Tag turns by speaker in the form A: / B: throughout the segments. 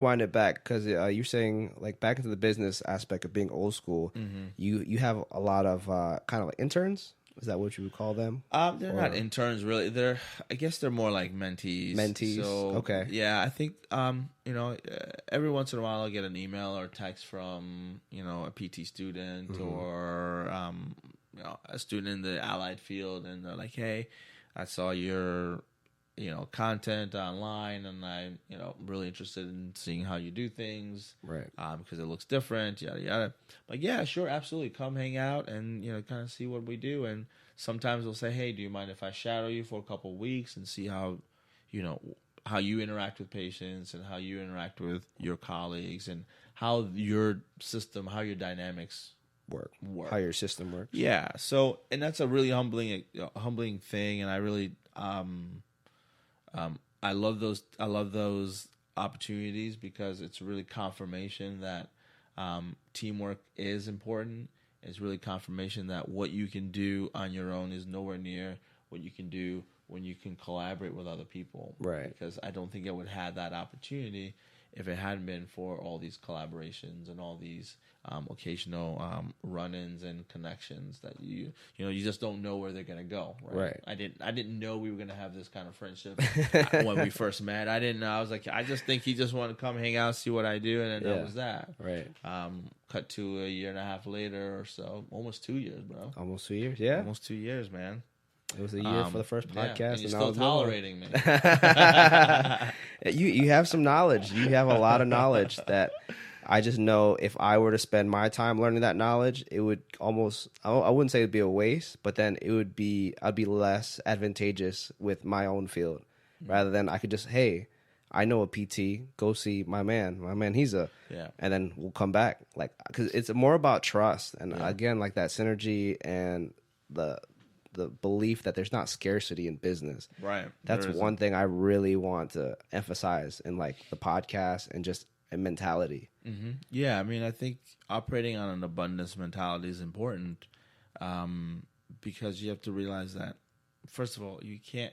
A: Wind it back because you're saying like back into the business aspect of being old school. You have a lot of kind of like interns. Is that what you would call them?
B: They're
A: Or
B: not interns really. I guess they're more like mentees.
A: mentees?
B: So
A: Okay.
B: yeah, I think every once in a while I'll get an email or text from a PT student or a student in the allied field, and they're like, "Hey, I saw your content online, and I'm really interested in seeing how you do things,
A: Right.
B: Because it looks different, yada yada." But yeah, sure, absolutely, come hang out and kind of see what we do. And sometimes they'll say, "Hey, do you mind if I shadow you for a couple of weeks and see how how you interact with patients and how you interact with your colleagues and how your system, how your dynamics
A: Work.
B: work."
A: How your system works.
B: Yeah. So, and that's a really humbling thing, and I really I love those opportunities because it's really confirmation that teamwork is important. It's really confirmation that what you can do on your own is nowhere near what you can do when you can collaborate with other people.
A: Right.
B: Because I don't think I would have that opportunity if it hadn't been for all these collaborations and all these occasional run-ins and connections that you just don't know where they're gonna go. Right. I didn't know we were gonna have this kind of friendship when we first met. I didn't know. I was like, I just think he just wanted to come hang out, see what I do, and then that was that.
A: Right.
B: Cut to a year and a half later or so, almost 2 years, bro.
A: Almost 2 years. Yeah.
B: Almost 2 years, man.
A: It was a year for the first podcast.
B: Yeah, and you're
A: and
B: still tolerating me.
A: You have some knowledge. You have a lot of knowledge that I just know if I were to spend my time learning that knowledge, it would almost, I wouldn't say it'd be a waste, but then I'd be less advantageous with my own field rather than I could just, hey, I know a PT, go see my man Hiza.
B: Yeah.
A: And then we'll come back. Like, cause it's more about trust. And again, like that synergy and the belief that there's not scarcity in business.
B: Right.
A: That's one thing I really want to emphasize in like the podcast and just a mentality.
B: Mm-hmm. Yeah, I mean, I think operating on an abundance mentality is important because you have to realize that, first of all, you can't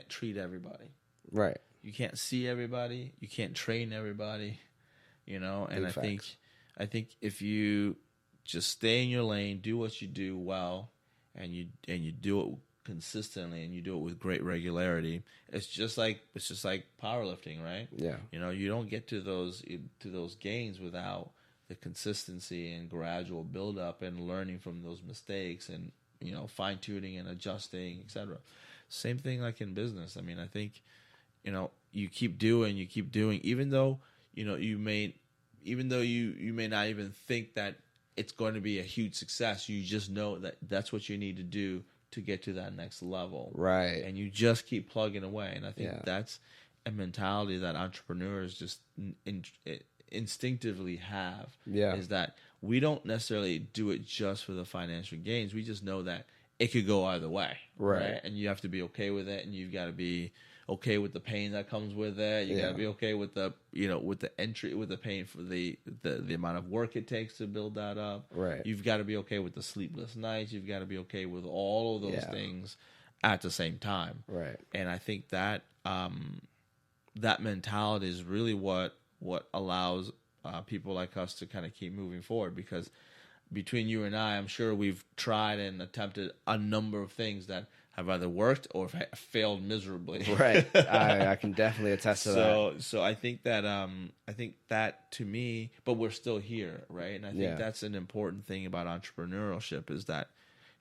B: treat everybody.
A: Right.
B: You can't see everybody. You can't train everybody. And I think if you just stay in your lane, do what you do well, and you do it consistently and you do it with great regularity, it's just like powerlifting, right?
A: Yeah.
B: You don't get to those gains without the consistency and gradual build up and learning from those mistakes and fine tuning and adjusting, etc. Same thing like in business. I mean, I think you keep doing, even though you may not even think that it's going to be a huge success. You just know that that's what you need to do to get to that next level.
A: Right.
B: And you just keep plugging away. And I think that's a mentality that entrepreneurs just instinctively have.
A: Yeah.
B: Is that we don't necessarily do it just for the financial gains. We just know that it could go either way.
A: Right.
B: And you have to be okay with it, and you've got to be okay with the pain that comes with it. You gotta be okay with the with the pain for the amount of work it takes to build that up.
A: Right.
B: You've got to be okay with the sleepless nights. You've got to be okay with all of those things at the same time.
A: Right.
B: And I think that that mentality is really what allows people like us to kind of keep moving forward, because between you and I'm sure we've tried and attempted a number of things that have either worked or failed miserably.
A: Right. I can definitely attest to that.
B: So I think that to me, but we're still here, right? And I think that's an important thing about entrepreneurship, is that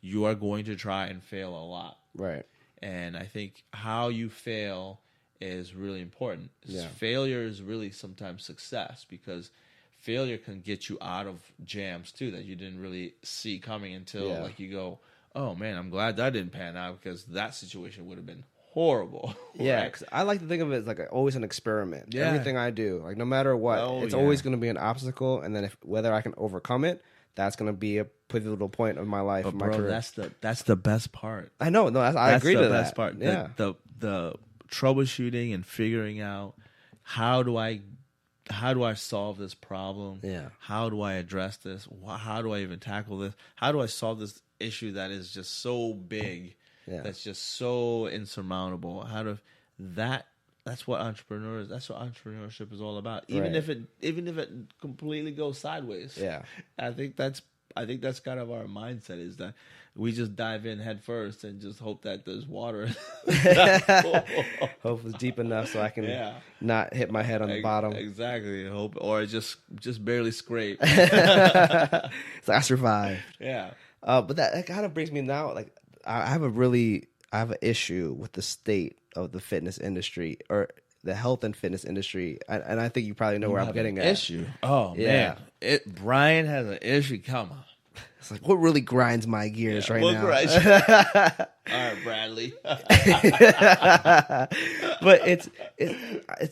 B: you are going to try and fail a lot.
A: Right.
B: And I think how you fail is really important.
A: Yeah.
B: Failure is really sometimes success, because failure can get you out of jams too that you didn't really see coming until like you go, oh man, I'm glad that didn't pan out, because that situation would have been horrible.
A: Yeah, because I like to think of it as like always an experiment.
B: Yeah.
A: Everything I do, like no matter what, it's always going to be an obstacle, and then whether I can overcome it, that's going to be a pivotal point of my life,
B: but
A: my
B: bro,
A: career.
B: That's the best part.
A: I know, no, I agree to that.
B: That's the best part.
A: Yeah,
B: the troubleshooting and figuring out how do I solve this problem?
A: Yeah.
B: How do I address this? How do I even tackle this? How do I solve this issue that is just so big, that's just so insurmountable? That that's what entrepreneurship is all about. Even
A: Right.
B: if it completely goes sideways.
A: Yeah.
B: I think that's kind of our mindset, is that we just dive in head first and just hope that there's water.
A: Hope it's deep enough so I can
B: Yeah.
A: not hit my head on the bottom.
B: Exactly. Hope, or just barely scrape.
A: So I survived.
B: Yeah.
A: But that kind of brings me now. Like I have an issue with the state of the fitness industry, or the health and fitness industry, and I think you probably know where I'm getting at.
B: Issue. Oh
A: Yeah.
B: man, Brian has an issue. Come on.
A: It's like, what really grinds my gears right now?
B: All right, Bradley.
A: But it's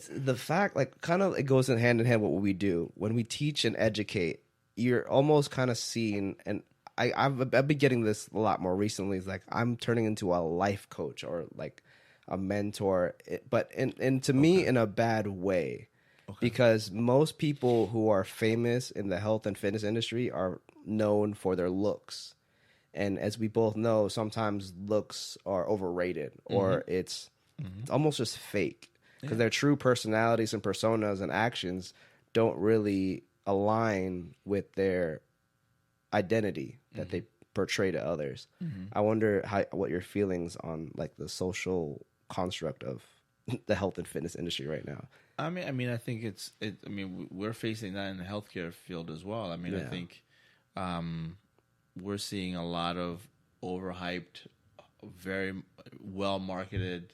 A: the fact, like, kind of it goes in hand what we do when we teach and educate. You're almost kind of seen, and I've been getting this a lot more recently. It's like I'm turning into a life coach or like a mentor, but to me in a bad way, because most people who are famous in the health and fitness industry are known for their looks, and as we both know, sometimes looks are overrated, or it's almost just fake, because their true personalities and personas and actions don't really align with their identity that they portray to others. I wonder what your feelings on like the social construct of the health and fitness industry right now.
B: I mean, I think we're facing that in the healthcare field as well. I mean, I think we're seeing a lot of overhyped, very well marketed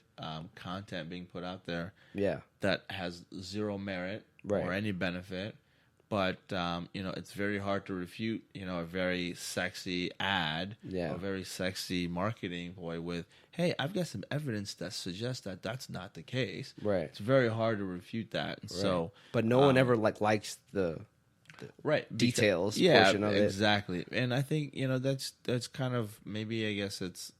B: content being put out there.
A: Yeah,
B: that has zero merit
A: Right.
B: or any benefit. But it's very hard to refute, a very sexy ad, a very sexy marketing ploy with, "Hey, I've got some evidence that suggests that that's not the case."
A: Right.
B: It's very hard to refute that. And so,
A: but no one ever likes the details portion of it.
B: Exactly. And I think that's kind of, maybe, I guess it's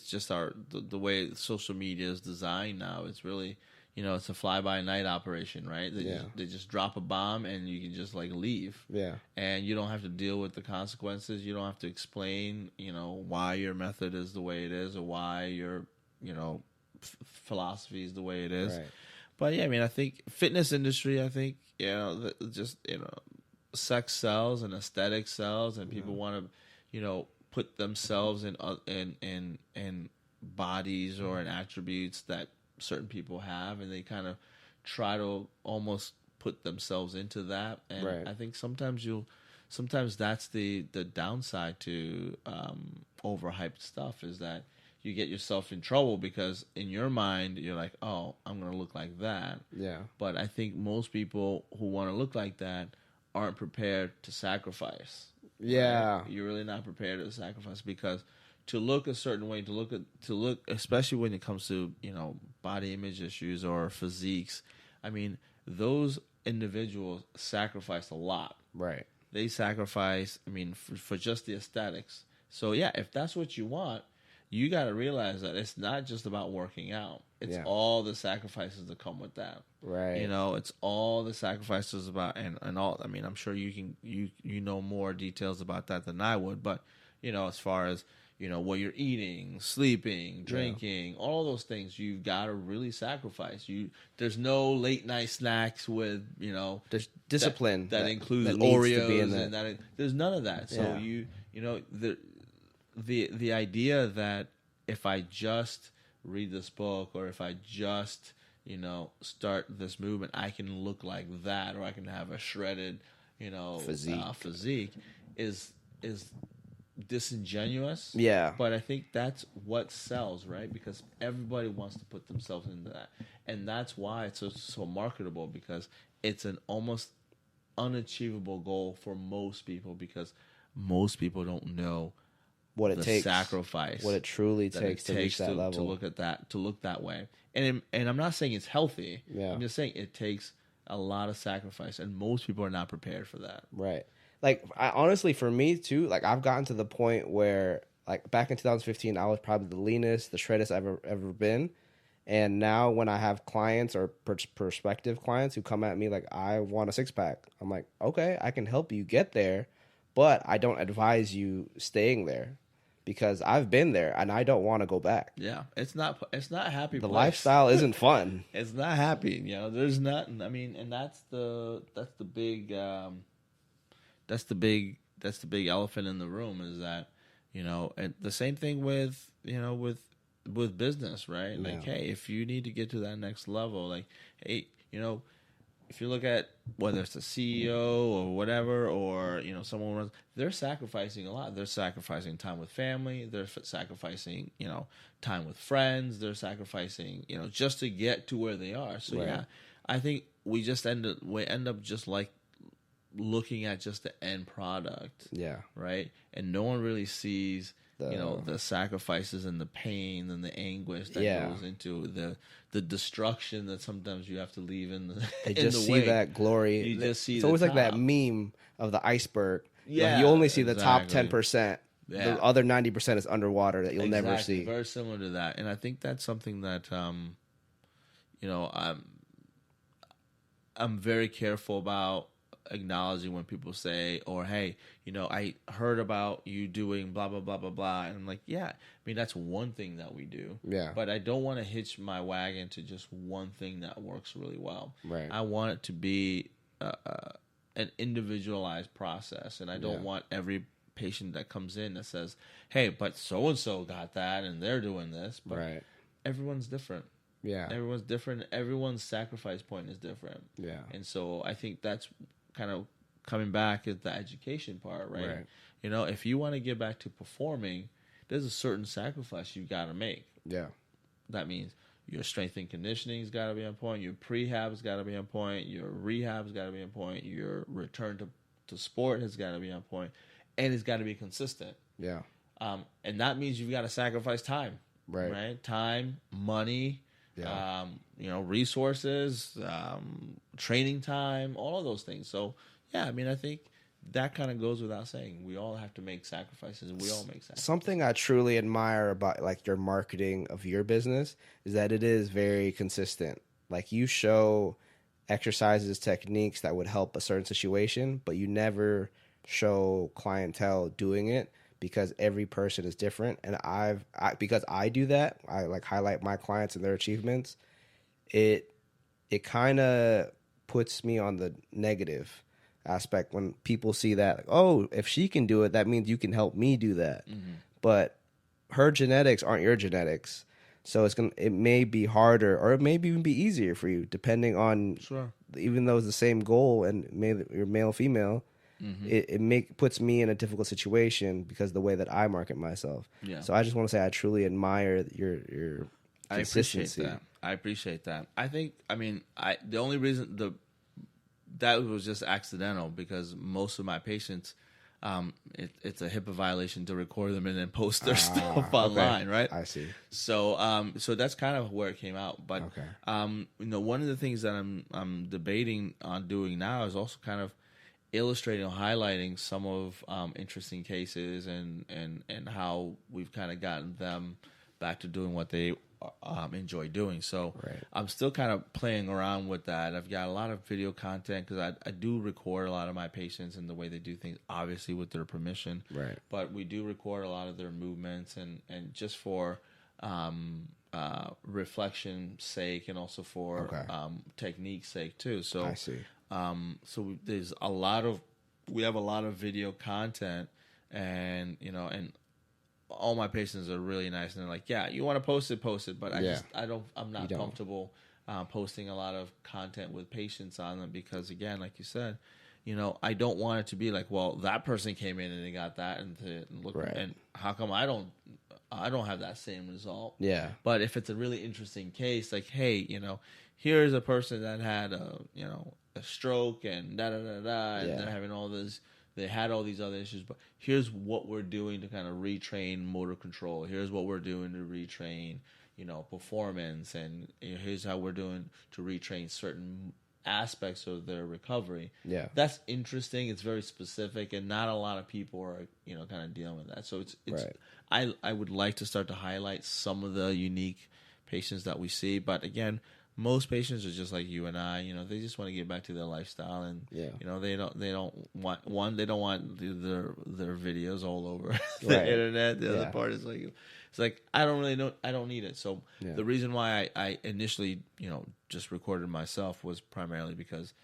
B: just the way social media is designed now. It's really, it's a fly-by-night operation, right? They just drop a bomb and you can just like leave.
A: Yeah.
B: And you don't have to deal with the consequences. You don't have to explain, why your method is the way it is, or why your, philosophy is the way it is.
A: Right.
B: But yeah, I mean, I think fitness industry, sex sells and aesthetic sells, and people want to, put themselves in bodies or in attributes that certain people have, and they kind of try to almost put themselves into that. And I think sometimes that's the downside to overhyped stuff, is that you get yourself in trouble, because in your mind you're like, oh, I'm gonna look like that.
A: Yeah.
B: But I think most people who want to look like that aren't prepared to sacrifice.
A: Yeah.
B: Right? You're really not prepared to sacrifice, because to look a certain way, to look, especially when it comes to, body image issues or physiques, I mean, those individuals sacrifice a lot.
A: Right.
B: They sacrifice, for just the aesthetics. So yeah, if that's what you want, you got to realize that it's not just about working out. It's all the sacrifices that come with that.
A: Right.
B: It's all the sacrifices about, and all. I mean, I'm sure you know more details about that than I would, but as far as what you're eating, sleeping, drinking, all those things, you've got to really sacrifice. There's no late night snacks with,
A: there's discipline
B: that includes
A: that needs
B: Oreos,
A: to be in
B: and there's none of that. So the idea that if I just read this book, or if I just start this movement, I can look like that, or I can have a shredded physique is disingenuous.
A: Yeah.
B: But I think that's what sells, right? Because everybody wants to put themselves into that. And that's why it's so marketable, because it's an almost unachievable goal for most people, because most people don't know
A: what it takes,
B: sacrifice,
A: what it truly takes to reach that level,
B: to look that way. And I'm not saying it's healthy.
A: Yeah.
B: I'm just saying it takes a lot of sacrifice, and most people are not prepared for that.
A: Right. Like, honestly, for me too, like, I've gotten to the point where, like, back in 2015, I was probably the leanest, the shreddest I've ever been. And now when I have clients or prospective clients who come at me like, I want a six-pack, I'm like, okay, I can help you get there, but I don't advise you staying there, because I've been there and I don't want to go back.
B: Yeah, it's not a happy
A: The
B: place.
A: lifestyle isn't fun.
B: It's not happy. There's not. I mean, and that's the big elephant in the room is that, and the same thing with business, right? Like, hey, if you need to get to that next level, like, hey, if you look at whether it's a CEO or whatever, or someone runs, they're sacrificing a lot. They're sacrificing time with family. They're sacrificing time with friends. They're sacrificing just to get to where they are. So
A: Right.
B: yeah, I think we end up just like looking at just the end product.
A: Yeah.
B: Right. And no one really sees the sacrifices and the pain and the anguish that goes into the destruction that sometimes you have to leave in the
A: They
B: in
A: just
B: the
A: see
B: wake.
A: that glory.
B: You just see
A: it's
B: the
A: always like that
B: top.
A: meme of the iceberg.
B: Yeah,
A: you only see the top
B: exactly.
A: 10%.
B: Yeah.
A: The other 90% is underwater that you'll never
B: Exactly.
A: see.
B: Very similar to that, and I think that's something that I'm very careful about acknowledging when people say, or hey, I heard about you doing blah blah blah blah blah, and I'm like, yeah, I mean that's one thing that we do,
A: Yeah.
B: but I don't want to hitch my wagon to just one thing that works really well.
A: Right.
B: I want it to be an individualized process, and I don't want every patient that comes in that says, hey, but so and so got that and they're doing this, but
A: Right.
B: everyone's different.
A: Yeah.
B: Everyone's different. Everyone's sacrifice point is different.
A: Yeah.
B: And so I think that's kind of coming back at the education part, right? If you want to get back to performing, there's a certain sacrifice you've got to make.
A: Yeah.
B: That means your strength and conditioning's got to be on point. Your prehab's got to be on point. Your rehab's got to be on point. Your return to sport has got to be on point, and it's got to be consistent.
A: Yeah.
B: And that means you've got to sacrifice time. Right. Time, money.
A: Yeah.
B: Resources, training time, all of those things. So, yeah, I mean, I think that kind of goes without saying. We all have to make sacrifices, and we all make sacrifices.
A: Something I truly admire about like your marketing of your business is that it is very consistent. Like you show exercises, techniques that would help a certain situation, but you never show clientele doing it because every person is different. And because I do that, I like highlight my clients and their achievements. It kind of puts me on the negative aspect when people see that, like, oh, if she can do it, that means you can help me do that. Mm-hmm. But her genetics aren't your genetics. So it may be harder, or it may even be easier for you, depending on, even though it's the same goal and you're male, female, mm-hmm. it puts me in a difficult situation because of the way that I market myself. Yeah. So I just want to say I truly admire your consistency.
B: I appreciate that. The only reason that was just accidental because most of my patients, it's a HIPAA violation to record them and then post their stuff online, right?
A: I see.
B: So that's kind of where it came out. But one of the things that I'm debating on doing now is also kind of illustrating or highlighting some of interesting cases and how we've kind of gotten them back to doing what they enjoy doing. So I'm still kind of playing around with that. I've got a lot of video content because I do record a lot of my patients and the way they do things, obviously with their permission. Right. But we do record a lot of their movements and just for reflection sake and also for technique sake too. So
A: I see.
B: There's we have a lot of video content and all my patients are really nice and they're like, yeah, you want to post it, but I'm not comfortable posting a lot of content with patients on them because again, like you said, I don't want it to be like, well, that person came in and they got that and look and how come I don't have that same result? Yeah. But if it's a really interesting case, like, hey, here's a person that had a stroke and and they're having all this. They had all these other issues, but here's what we're doing to kind of retrain motor control. Here's what we're doing to retrain, performance, and here's how we're doing to retrain certain aspects of their recovery. Yeah, that's interesting. It's very specific, and not a lot of people are, kind of dealing with that. So it's I would like to start to highlight some of the unique patients that we see, but again, most patients are just like you and I. They just want to get back to their lifestyle, and they don't want their videos all over the internet. The other part is like, it's like I don't really know. I don't need it. So the reason why I initially just recorded myself was primarily because